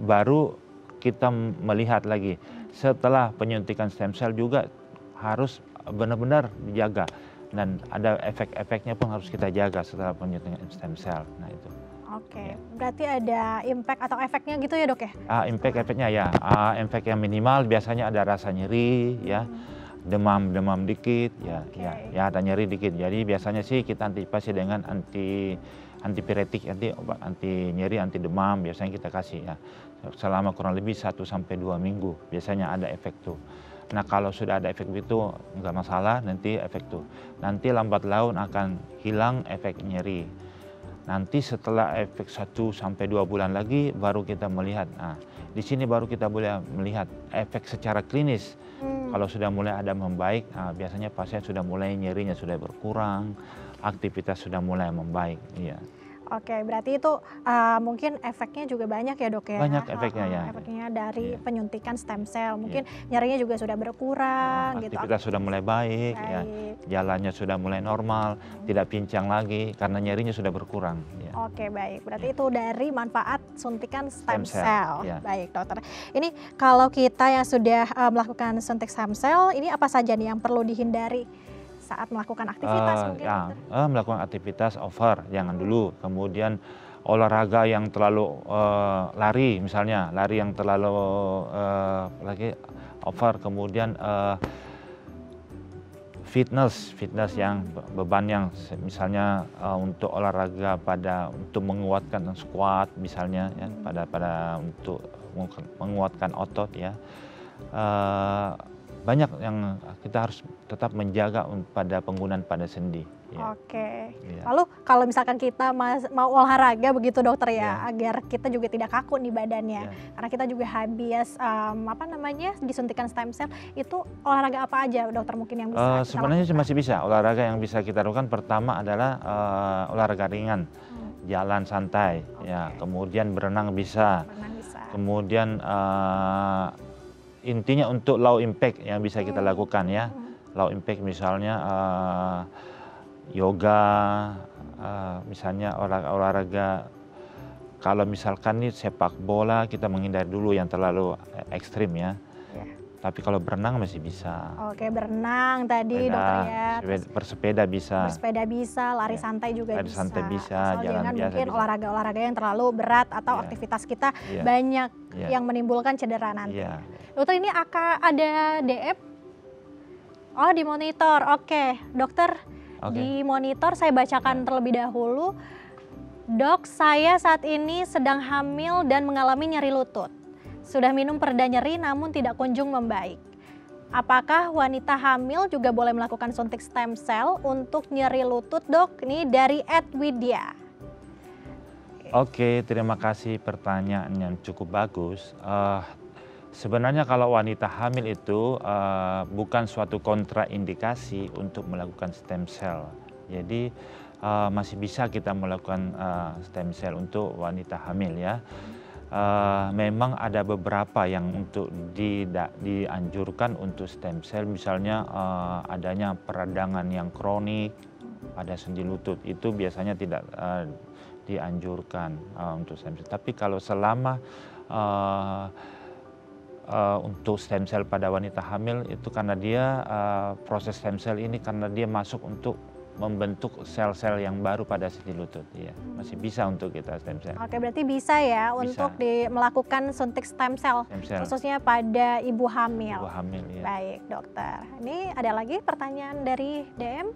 baru kita melihat lagi. Setelah penyuntikan stem cell juga harus benar-benar dijaga dan ada efek-efeknya pun harus kita jaga setelah penyuntikan stem cell. Nah itu.
Oke, berarti ada impact atau efeknya gitu ya dok ya?
Efeknya ya, efek yang minimal biasanya ada rasa nyeri ya, demam dikit ya, ada nyeri dikit. Jadi biasanya sih kita antisipasi dengan antipiretik, obat anti nyeri, anti demam biasanya kita kasih ya. Selama kurang lebih 1 sampai 2 minggu biasanya ada efek tuh. Nah kalau sudah ada efek itu nggak masalah, nanti efek tuh. Nanti lambat laun akan hilang efek nyeri. Nanti setelah efek 1 sampai 2 bulan lagi baru kita melihat. Nah, di sini baru kita boleh melihat efek secara klinis. Kalau sudah mulai ada membaik, biasanya pasien sudah mulai nyerinya sudah berkurang, aktivitas sudah mulai membaik. Iya.
Oke, berarti itu mungkin efeknya juga banyak ya dok ya?
Banyak efeknya ya.
Efeknya dari
Iya.
penyuntikan stem cell, mungkin nyerinya juga sudah berkurang gitu.
Aktivitas sudah mulai baik, ya. Jalannya sudah mulai normal, tidak pincang lagi karena nyerinya sudah berkurang. Ya.
Oke, baik. Berarti itu dari manfaat suntikan stem cell.
Ya.
Baik dokter. Ini kalau kita yang sudah melakukan suntik stem cell, ini apa saja nih yang perlu dihindari saat melakukan aktivitas mungkin?
Melakukan aktivitas over, jangan dulu. Kemudian olahraga yang terlalu lari, misalnya lari yang terlalu lagi over. Kemudian fitness yang beban yang misalnya untuk olahraga untuk menguatkan squat misalnya ya, pada untuk menguatkan otot ya. Banyak yang kita harus tetap menjaga pada penggunaan pada sendi. Ya.
Oke.
Ya.
Lalu kalau misalkan kita mau olahraga begitu dokter ya,
Ya.
agar kita juga tidak kaku nih badannya.
Ya.
Karena kita juga habis disuntikan stem cell, itu olahraga apa aja dokter mungkin yang bisa kita
sebenarnya
lakukan?
masih bisa. Olahraga yang bisa kita lakukan pertama adalah olahraga ringan, jalan santai, ya. Kemudian berenang bisa.
Berenang bisa.
Kemudian intinya untuk low impact yang bisa kita lakukan ya. Low impact misalnya yoga, misalnya olahraga. Kalau misalkan nih sepak bola kita menghindari dulu yang terlalu ekstrim ya. Tapi kalau berenang masih bisa.
Oke, berenang tadi dokter ya.
Bersepeda bisa.
Bersepeda bisa, lari santai juga
lari
bisa.
santai bisa,
Asal
jalan
jangan
biasa
mungkin
bisa.
olahraga-olahraga yang terlalu berat atau aktivitas kita banyak yang menimbulkan cedera nanti. Dokter, ini ada DM? Oh, di monitor. Oke, dokter. Di monitor saya bacakan terlebih dahulu. Dok, saya saat ini sedang hamil dan mengalami nyeri lutut. Sudah minum pereda nyeri namun tidak kunjung membaik. Apakah wanita hamil juga boleh melakukan suntik stem cell untuk nyeri lutut, dok? Ini dari Widya.
Oke, terima kasih, pertanyaan yang cukup bagus. Sebenarnya kalau wanita hamil itu bukan suatu kontraindikasi untuk melakukan stem cell. Jadi masih bisa kita melakukan stem cell untuk wanita hamil ya. Memang ada beberapa yang untuk dianjurkan untuk stem cell, misalnya adanya peradangan yang kronik pada sendi lutut, itu biasanya tidak dianjurkan untuk stem cell. Tapi kalau selama untuk stem cell pada wanita hamil itu karena dia proses stem cell ini karena dia masuk untuk membentuk sel-sel yang baru pada sendi lutut, ya masih bisa untuk kita stem cell.
Oke, berarti bisa ya untuk melakukan suntik stem cell, khususnya pada ibu hamil.
Ibu hamil, ya.
Baik dokter. Ini ada lagi pertanyaan dari DM?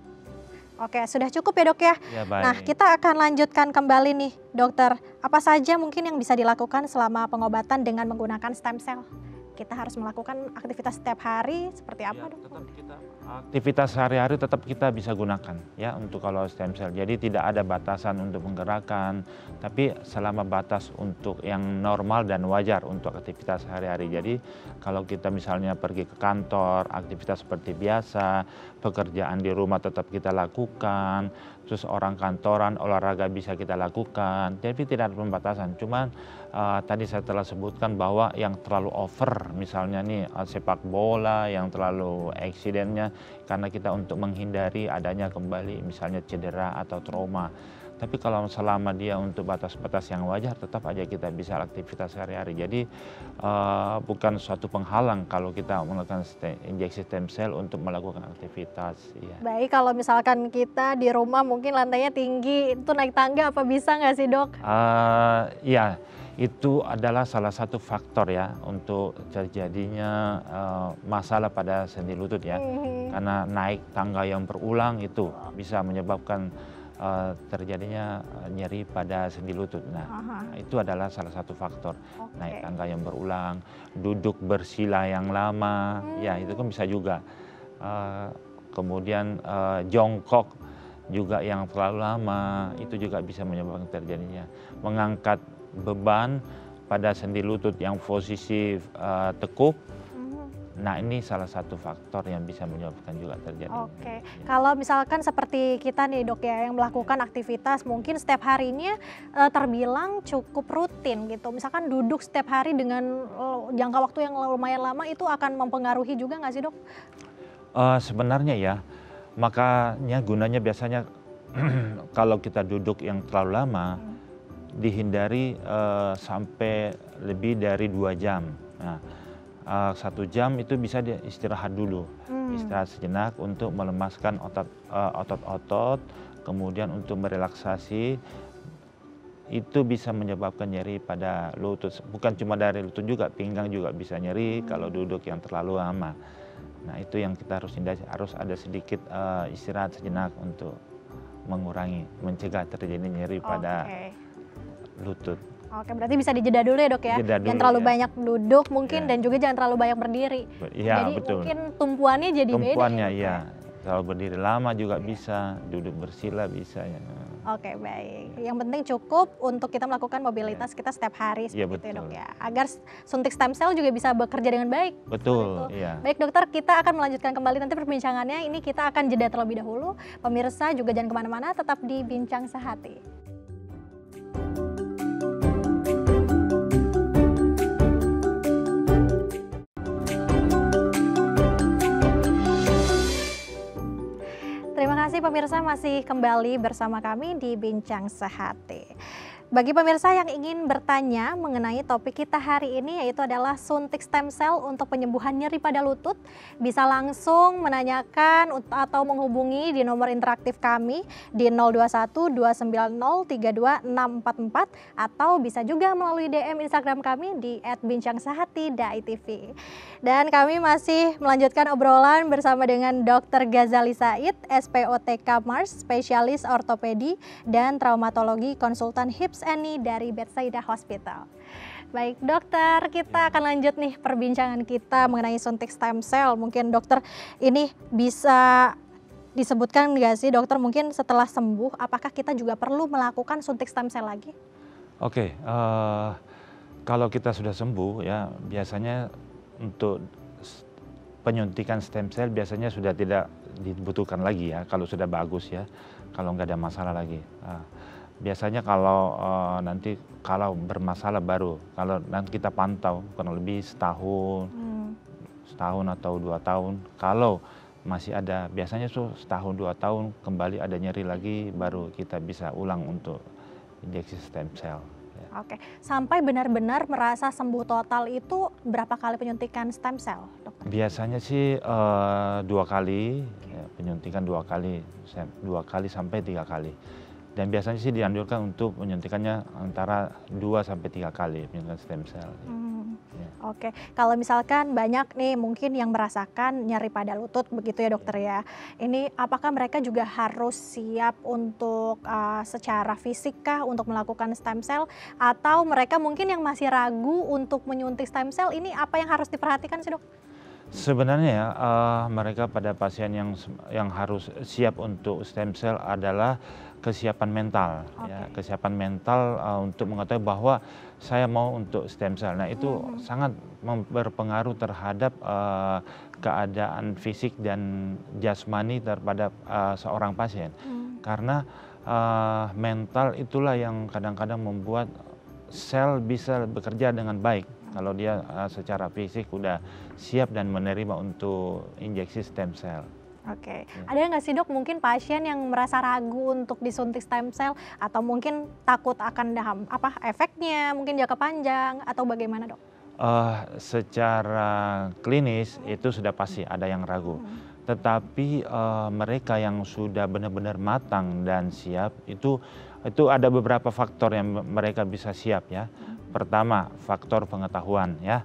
Oke, sudah cukup ya dok ya.
Ya, baik.
Nah, kita akan lanjutkan kembali nih dokter. Apa saja mungkin yang bisa dilakukan selama pengobatan dengan menggunakan stem cell? Kita harus melakukan aktivitas setiap hari seperti apa dok?
Aktivitas sehari-hari tetap kita bisa gunakan ya untuk kalau stem cell. Jadi tidak ada batasan untuk menggerakkan, tapi selama batas untuk yang normal dan wajar untuk aktivitas sehari-hari. Jadi kalau kita misalnya pergi ke kantor, aktivitas seperti biasa, pekerjaan di rumah tetap kita lakukan, terus orang kantoran, olahraga bisa kita lakukan. Jadi tidak ada pembatasan. Cuman tadi saya telah sebutkan bahwa yang terlalu over, misalnya nih sepak bola yang terlalu accidentnya, karena kita untuk menghindari adanya kembali misalnya cedera atau trauma. Tapi kalau selama dia untuk batas-batas yang wajar, tetap aja kita bisa aktivitas sehari-hari. Jadi bukan suatu penghalang kalau kita melakukan injeksi stem cell untuk melakukan aktivitas. Ya.
Baik, kalau misalkan kita di rumah mungkin lantainya tinggi, itu naik tangga apa bisa nggak sih dok?
Iya, itu adalah salah satu faktor ya untuk terjadinya masalah pada sendi lutut ya. Karena naik tangga yang berulang itu bisa menyebabkan terjadinya nyeri pada sendi lutut. Nah, itu adalah salah satu faktor. Naik tangga yang berulang, duduk bersila yang lama, ya itu kan bisa juga. Kemudian jongkok juga yang terlalu lama, itu juga bisa menyebabkan terjadinya. Mengangkat beban pada sendi lutut yang posisi tekuk, nah ini salah satu faktor yang bisa menyebabkan juga terjadi.
Oke,
Ya.
kalau misalkan seperti kita nih dok ya, yang melakukan aktivitas mungkin setiap harinya terbilang cukup rutin gitu. Misalkan duduk setiap hari dengan jangka waktu yang lumayan lama, itu akan mempengaruhi juga nggak sih dok?
Sebenarnya ya, makanya gunanya biasanya kalau kita duduk yang terlalu lama, dihindari sampai lebih dari 2 jam. Nah, 1 jam itu bisa dia istirahat dulu, istirahat sejenak untuk melemaskan otot-otot, kemudian untuk merelaksasi. Itu bisa menyebabkan nyeri pada lutut, bukan cuma dari lutut juga, pinggang juga bisa nyeri kalau duduk yang terlalu lama. Nah itu yang kita harus hindari, harus ada sedikit istirahat sejenak untuk mengurangi, mencegah terjadi nyeri pada lutut.
Oke, berarti bisa dijeda dulu ya dok ya,
Jeda
jangan
dulu,
terlalu
ya.
banyak duduk mungkin
Ya.
dan juga jangan terlalu banyak berdiri.
Iya,
Jadi
betul.
mungkin tumpuannya jadi beda.
Tumpuannya
ya,
iya, kalau berdiri lama juga bisa, duduk bersila bisa ya.
Oke, baik. Yang penting cukup untuk kita melakukan mobilitas kita setiap hari
Iya,
seperti itu ya dok
betul.
ya. Agar suntik stem cell juga bisa bekerja dengan baik.
Betul,
Seperti itu.
iya.
Baik dokter, kita akan melanjutkan kembali nanti perbincangannya. Ini kita akan jeda terlebih dahulu. Pemirsa juga jangan kemana-mana, tetap di Bincang Sehati. Terima kasih pemirsa, masih kembali bersama kami di Bincang Sehati. Bagi pemirsa yang ingin bertanya mengenai topik kita hari ini, yaitu adalah suntik stem cell untuk penyembuhan nyeri pada lutut, bisa langsung menanyakan atau menghubungi di nomor interaktif kami di 021 290 32644 atau bisa juga melalui DM Instagram kami di @bincangsehati.tv. Dan kami masih melanjutkan obrolan bersama dengan Dr. Ghazali Said, SPOTK Mars, spesialis ortopedi dan traumatologi, konsultan hips and knee dari Bethsaida Hospital. Baik dokter, kita akan lanjut nih perbincangan kita mengenai suntik stem cell. Mungkin dokter ini bisa disebutkan nggak sih dokter, mungkin setelah sembuh apakah kita juga perlu melakukan suntik stem cell lagi?
Oke, kalau kita sudah sembuh ya, biasanya untuk penyuntikan stem cell biasanya sudah tidak dibutuhkan lagi ya, kalau sudah bagus ya, kalau nggak ada masalah lagi. Biasanya kalau nanti kalau bermasalah baru, kalau nanti kita pantau kurang lebih setahun atau 2 tahun, kalau masih ada, biasanya setahun 2 tahun kembali ada nyeri lagi, baru kita bisa ulang untuk injeksi stem cell.
Oke, sampai benar-benar merasa sembuh total itu berapa kali penyuntikan stem cell, dokter?
Biasanya sih 2 kali, ya, penyuntikan 2 kali sampai 3 kali. Dan biasanya sih dianjurkan untuk menyuntikannya antara 2 sampai 3 kali penyuntikan stem cell. Ya.
Oke, kalau misalkan banyak nih mungkin yang merasakan nyeri pada lutut begitu ya dokter ya. Ini apakah mereka juga harus siap untuk secara fisik kah untuk melakukan stem cell, atau mereka mungkin yang masih ragu untuk menyuntik stem cell, ini apa yang harus diperhatikan sih dok?
Sebenarnya ya, mereka pada pasien yang harus siap untuk stem cell adalah kesiapan mental, ya, kesiapan mental untuk mengetahui bahwa saya mau untuk stem cell. Nah itu sangat berpengaruh terhadap keadaan fisik dan jasmani terhadap seorang pasien, karena mental itulah yang kadang-kadang membuat sel bisa bekerja dengan baik. Kalau dia secara fisik udah siap dan menerima untuk injeksi stem cell.
Oke, ada nggak sih dok mungkin pasien yang merasa ragu untuk disuntik stem cell, atau mungkin takut akan efeknya, mungkin jangka panjang, atau bagaimana dok?
Secara klinis itu sudah pasti ada yang ragu. Tetapi mereka yang sudah benar-benar matang dan siap itu ada beberapa faktor yang mereka bisa siap ya. Pertama, faktor pengetahuan ya.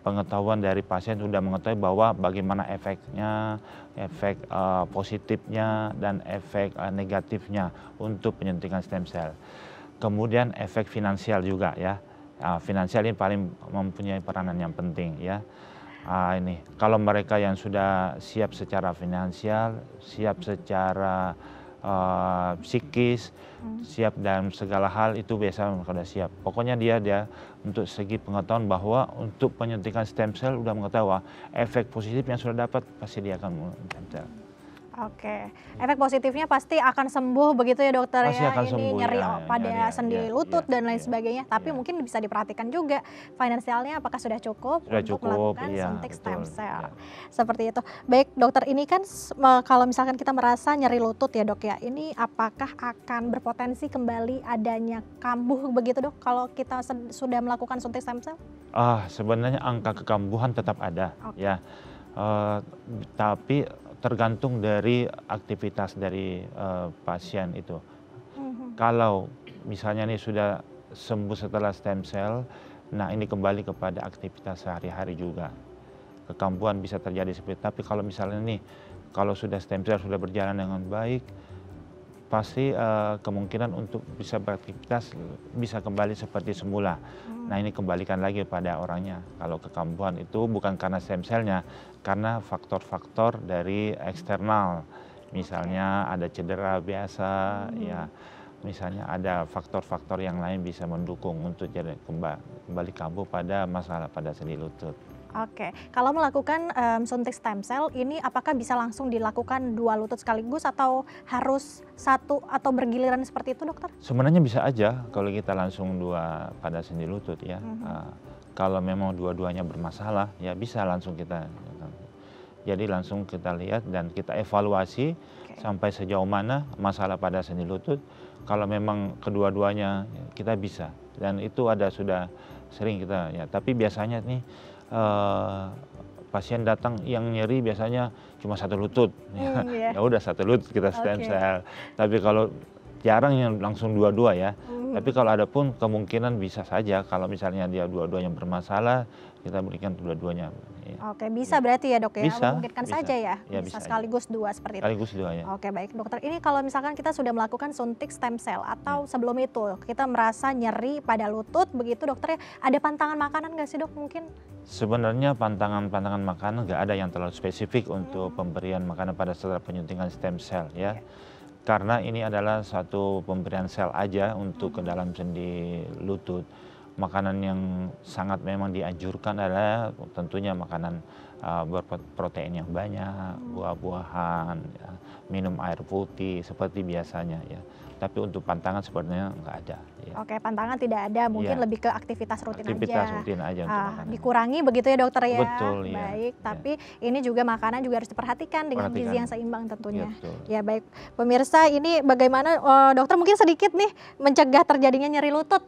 Pengetahuan dari pasien sudah mengetahui bahwa bagaimana efeknya, efek positifnya dan efek negatifnya untuk penyuntikan stem cell. Kemudian efek finansial juga ya. Finansial ini paling mempunyai peranan yang penting ya. Ini kalau mereka yang sudah siap secara finansial, siap secara psikis, siap dalam segala hal itu biasa mereka sudah siap. Pokoknya dia untuk segi pengetahuan bahwa untuk penyuntikan stem cell udah mengetahui efek positif yang sudah dapat pasti dia akan stem cell.
Oke, efek positifnya pasti akan sembuh begitu ya dokter
Pasti
ya,
akan
ini
sembuh,
nyeri
ya,
pada sendi lutut dan lain
ya,
sebagainya. Tapi
ya.
mungkin bisa diperhatikan juga finansialnya apakah sudah cukup untuk melakukan suntik stem cell. Seperti itu. Baik dokter, ini kan kalau misalkan kita merasa nyeri lutut ya dok ya, ini apakah akan berpotensi kembali adanya kambuh begitu dok kalau kita sudah melakukan suntik stem cell?
Sebenarnya angka kekambuhan tetap ada ya, tapi tergantung dari aktivitas dari pasien itu. Kalau misalnya ini sudah sembuh setelah stem cell, nah ini kembali kepada aktivitas sehari-hari juga. Kekambuhan bisa terjadi seperti itu. Tapi kalau misalnya nih, kalau sudah stem cell sudah berjalan dengan baik, pasti kemungkinan untuk bisa beraktivitas bisa kembali seperti semula. Nah ini kembalikan lagi pada orangnya. Kalau kekambuhan itu bukan karena stem cellnya, karena faktor-faktor dari eksternal. Misalnya ada cedera biasa, ya. Misalnya ada faktor-faktor yang lain bisa mendukung untuk jadi kembali kambuh pada masalah pada sendi lutut.
Oke, kalau melakukan suntik stem cell ini apakah bisa langsung dilakukan 2 lutut sekaligus atau harus satu atau bergiliran seperti itu dokter?
Sebenarnya bisa aja kalau kita langsung 2 pada sendi lutut ya. Kalau memang dua-duanya bermasalah ya bisa langsung kita. Jadi langsung kita lihat dan kita evaluasi sampai sejauh mana masalah pada sendi lutut. Kalau memang kedua-duanya kita bisa, dan itu sudah sering kita ya. Tapi biasanya nih pasien datang yang nyeri biasanya cuma 1 lutut, ya udah 1 lutut kita stem cell. Tapi kalau jarang yang langsung 2-2 ya. Tapi kalau ada pun kemungkinan bisa saja kalau misalnya dia dua-duanya bermasalah, kita berikan dua-duanya.
Oke, bisa berarti ya dok ya,
bisa,
memungkinkan saja ya, bisa sekaligus 2 seperti itu.
Sekaligus 2 ya.
Oke baik dokter, ini kalau misalkan kita sudah melakukan suntik stem cell atau sebelum itu kita merasa nyeri pada lutut begitu dokter ya, ada pantangan makanan nggak sih dok mungkin?
Sebenarnya pantangan makanan nggak ada yang terlalu spesifik untuk pemberian makanan pada setelah penyuntikan stem cell ya. Karena ini adalah satu pemberian sel aja untuk ke dalam sendi lutut. Makanan yang sangat memang dianjurkan adalah tentunya makanan berprotein yang banyak, buah-buahan, ya, minum air putih seperti biasanya ya. Tapi untuk pantangan sebenarnya nggak ada. Ya.
Oke, pantangan tidak ada, mungkin lebih ke aktivitas rutin
aja. Untuk
dikurangi begitu ya dokter ya.
Betul ya.
Baik, tapi ini juga makanan juga harus diperhatikan dengan gizi yang seimbang tentunya.
Ya,
ya baik, pemirsa ini bagaimana dokter mungkin sedikit nih mencegah terjadinya nyeri lutut.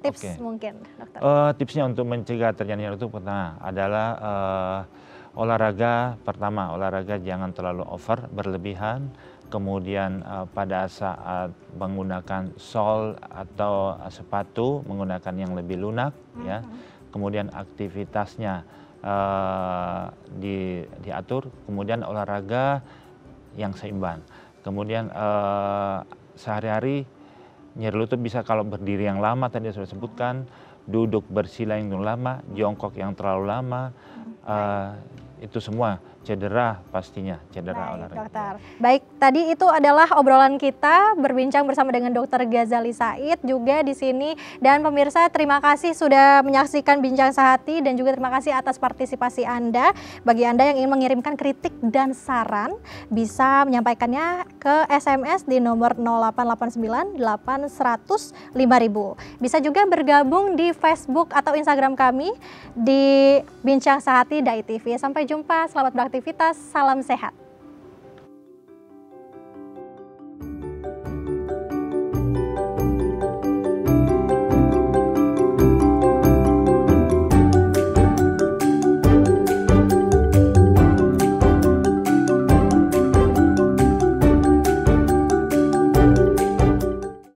Tips mungkin dokter.
Tipsnya untuk mencegah terjadinya nyeri lutut pertama adalah olahraga jangan terlalu over, berlebihan. Kemudian pada saat menggunakan sol atau sepatu menggunakan yang lebih lunak ya. Kemudian aktivitasnya diatur, kemudian olahraga yang seimbang. Kemudian sehari-hari nyeri lutut bisa kalau berdiri yang lama tadi sudah sebutkan, duduk bersila yang lama, jongkok yang terlalu lama, itu semua cedera pastinya, cedera olahraga.
Dokter. Baik, tadi itu adalah obrolan kita berbincang bersama dengan Dr. Ghazali Said juga di sini, dan pemirsa terima kasih sudah menyaksikan Bincang Sehati dan juga terima kasih atas partisipasi Anda. Bagi Anda yang ingin mengirimkan kritik dan saran bisa menyampaikannya ke SMS di nomor 0889 800 5000. Bisa juga bergabung di Facebook atau Instagram kami di Bincang Sehati Dai TV. Sampai jumpa, selamat beraktivitas, salam sehat.